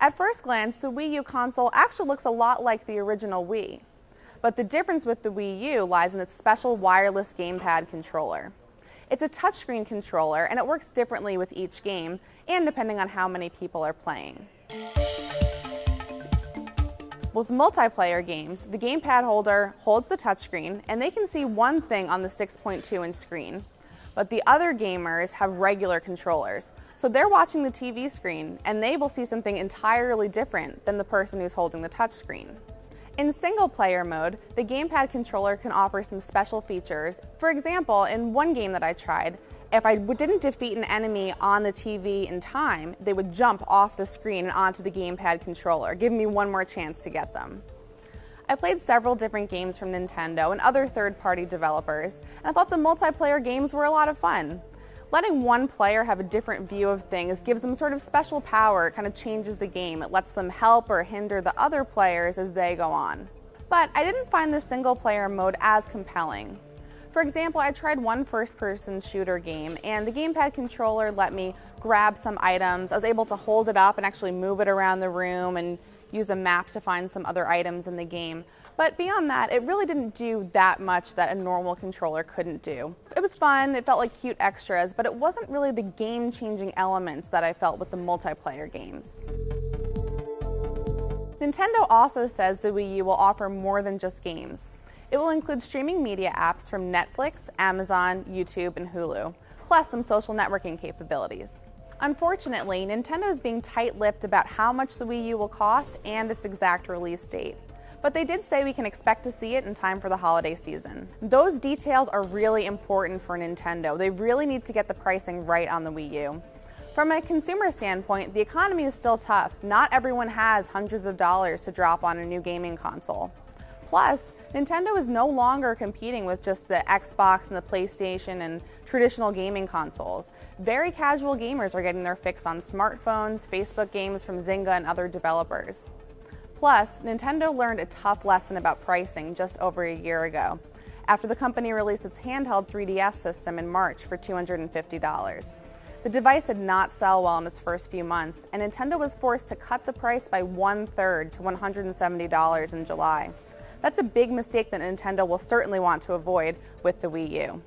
At first glance, the Wii U console actually looks a lot like the original Wii. But the difference with the Wii U lies in its special wireless GamePad controller. It's a touchscreen controller, and it works differently with each game, and depending on how many people are playing. With multiplayer games, the GamePad holder holds the touchscreen, and they can see one thing on the 6.2-inch screen. But the other gamers have regular controllers, so they're watching the TV screen, and they will see something entirely different than the person who's holding the touchscreen. In single-player mode, the GamePad controller can offer some special features. For example, in one game that I tried, if I didn't defeat an enemy on the TV in time, they would jump off the screen and onto the GamePad controller, giving me one more chance to get them. I played several different games from Nintendo and other third-party developers, and I thought the multiplayer games were a lot of fun. Letting one player have a different view of things gives them sort of special power. It kind of changes the game. It lets them help or hinder the other players as they go on. But I didn't find the single-player mode as compelling. For example, I tried one first-person shooter game, and the GamePad controller let me grab some items. I was able to hold it up and actually move it around the room and use a map to find some other items in the game. But beyond that, it really didn't do that much that a normal controller couldn't do. It was fun, it felt like cute extras, but it wasn't really the game-changing elements that I felt with the multiplayer games. Nintendo also says the Wii U will offer more than just games. It will include streaming media apps from Netflix, Amazon, YouTube, and Hulu, plus some social networking capabilities. Unfortunately, Nintendo is being tight-lipped about how much the Wii U will cost and its exact release date. But they did say we can expect to see it in time for the holiday season. Those details are really important for Nintendo. They really need to get the pricing right on the Wii U. From a consumer standpoint, the economy is still tough. Not everyone has hundreds of dollars to drop on a new gaming console. Plus, Nintendo is no longer competing with just the Xbox and the PlayStation and traditional gaming consoles. Very casual gamers are getting their fix on smartphones, Facebook games from Zynga and other developers. Plus, Nintendo learned a tough lesson about pricing just over a year ago, after the company released its handheld 3DS system in March for $250. The device did not sell well in its first few months, and Nintendo was forced to cut the price by 1/3 to $170 in July. That's a big mistake that Nintendo will certainly want to avoid with the Wii U.